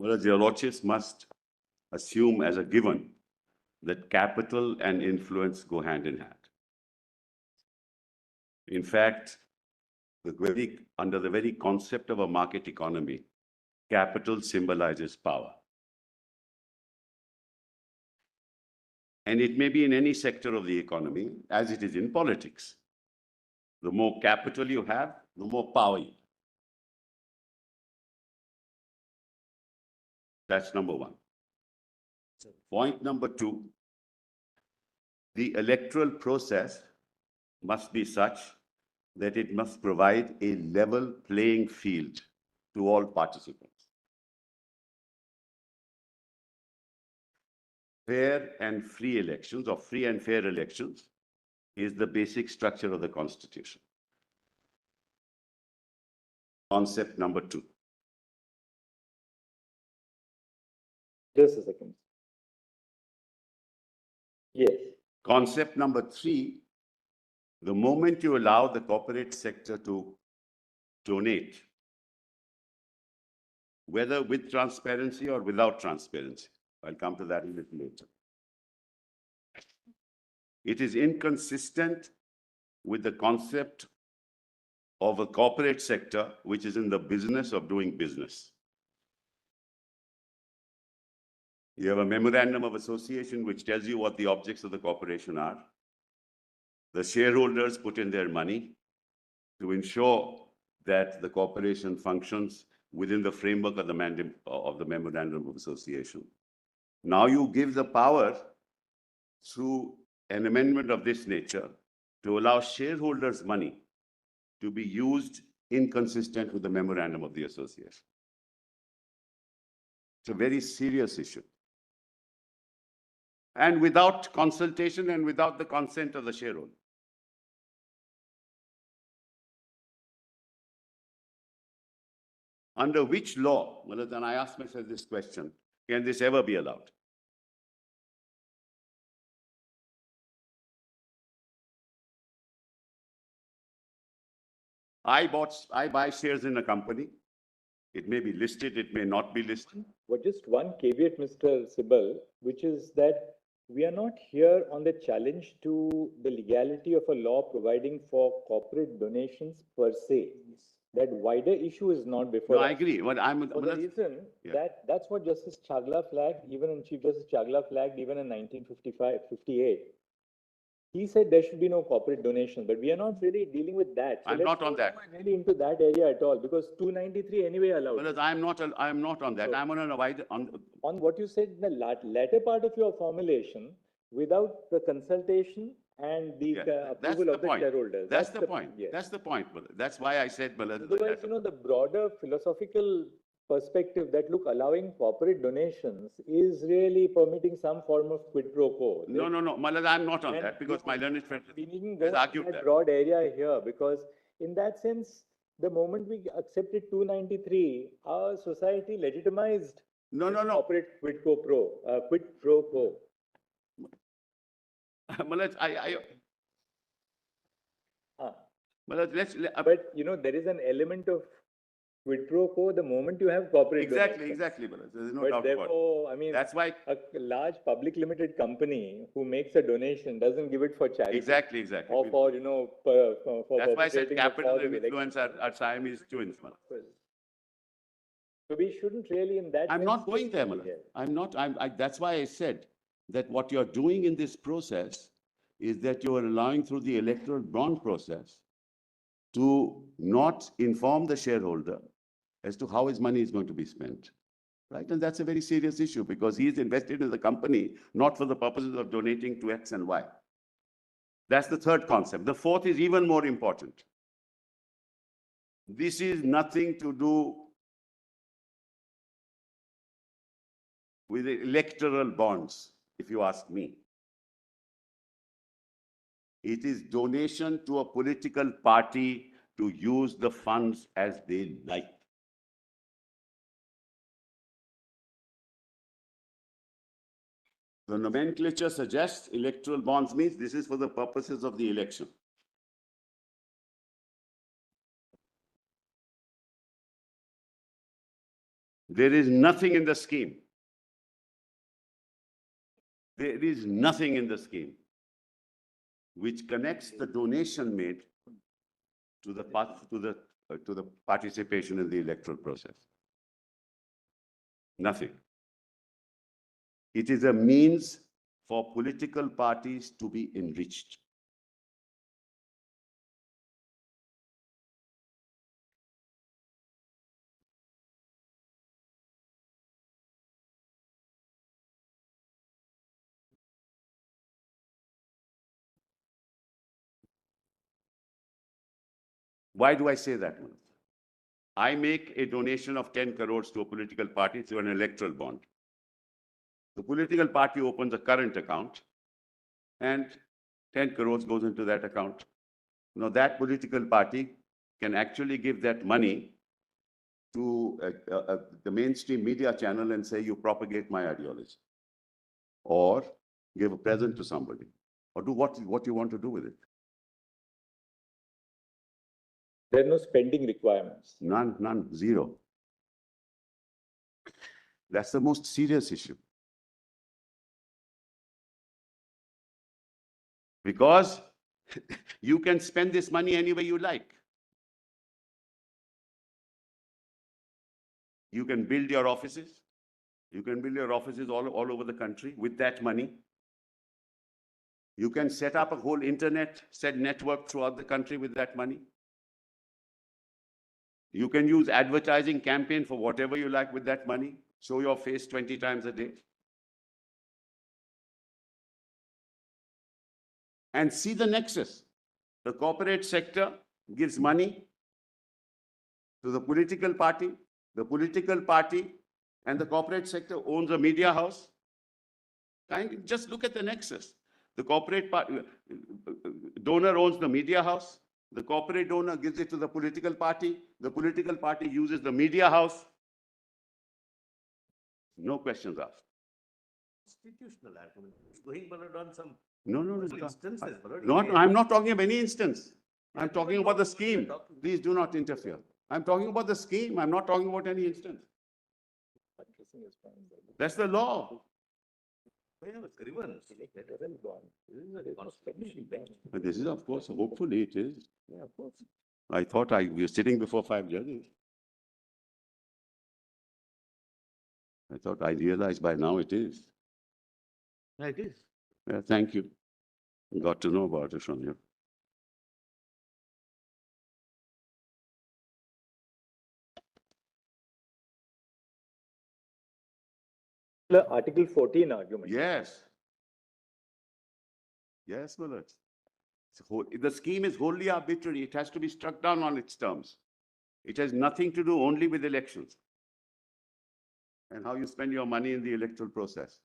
Whereas your lordships must assume as a given that capital and influence go hand in hand. In fact, under the very concept of a market economy, capital symbolizes power. And it may be in any sector of the economy, as it is in politics. The more capital you have, the more power you have. That's number one. Point number two, the electoral process must be such that it must provide a level playing field to all participants. Fair and free elections, or free and fair elections, is the basic structure of the Constitution. Concept number two. Just a second. Yes. Concept number three, the moment you allow the corporate sector to donate, whether with transparency or without transparency, I'll come to that a little later, it is inconsistent with the concept of a corporate sector which is in the business of doing business. You have a memorandum of association which tells you what the objects of the corporation are. The shareholders put in their money to ensure that the corporation functions within the framework of the memorandum of association. Now you give the power through an amendment of this nature to allow shareholders' money to be used inconsistent with the memorandum of the association. It's a very serious issue. And without consultation and without the consent of the shareholder. Under which law, and I ask myself this question, can this ever be allowed? I buy shares in a company. It may be listed, it may not be listed. But just one caveat, Mr. Sibal, which is that we are not here on the challenge to the legality of a law providing for corporate donations per se. That wider issue is not before. No, I agree. But for the reason that's what Justice Chagla flagged, Chief Justice Chagla flagged even in 1958. He said there should be no corporate donation, but we are not really dealing with that. So I'm not on that. Really into that area at all, because 293 anyway allowed. Well, I'm not on that. So, I'm on a wide on what you said in the latter part of your formulation, without the consultation and the approval of the shareholders. That's the point. Yes. That's the point. That's why I said. Otherwise, the broader philosophical perspective that allowing corporate donations is really permitting some form of quid pro quo. No, Malad, I'm not on that, because my learned friend has argued that broad area here, because in that sense, the moment we accepted 293, our society legitimized corporate quid pro quo. Malad, Malad, but there is an element of quid pro quo the moment you have corporate Exactly. There's no doubt about it. I mean, that's why a large public limited company who makes a donation doesn't give it for charity. Exactly. Or for, for that's why I said capital and influence are Siamese twins. So we shouldn't really in that I'm not going there, Malad. I'm not. That's why I said that what you're doing in this process is that you are allowing through the electoral bond process to not inform the shareholder as to how his money is going to be spent, right? And that's a very serious issue, because he is invested in the company, not for the purposes of donating to X and Y. That's the third concept. The fourth is even more important. This is nothing to do with electoral bonds, if you ask me. It is donation to a political party to use the funds as they like. The nomenclature suggests electoral bonds means this is for the purposes of the election. There is nothing in the scheme. There is nothing in the scheme which connects the donation made to the participation in the electoral process. Nothing. It is a means for political parties to be enriched. Why do I say that? I make a donation of 10 crores to a political party through an electoral bond. The political party opens a current account and 10 crores goes into that account. Now that political party can actually give that money to the mainstream media channel and say, you propagate my ideology. Or give a present to somebody. Or do what you want to do with it. There are no spending requirements. None, zero. That's the most serious issue. Because you can spend this money any way you like. You can build your offices. You can build your offices all over the country with that money. You can set up a whole internet network throughout the country with that money. You can use advertising campaign for whatever you like with that money. Show your face 20 times a day. And see the nexus. The corporate sector gives money to the political party. The political party and the corporate sector owns a media house. Just look at the nexus. The corporate donor owns the media house. The corporate donor gives it to the political party. The political party uses the media house. No questions asked. Institutional argument. Going on some No. instances. I'm not talking of any instance. I'm talking about the scheme. Please do not interfere. I'm talking about the scheme. I'm not talking about any instance. That's the law. But this is, of course, hopefully it is. Yeah, of course. I thought we were sitting before 5 judges. I thought I realized by now it is. Yeah, it is. Yeah, thank you. Got to know about it from you. The Article 14 argument. Yes. Yes, Millard. The scheme is wholly arbitrary. It has to be struck down on its terms. It has nothing to do only with elections and how you spend your money in the electoral process.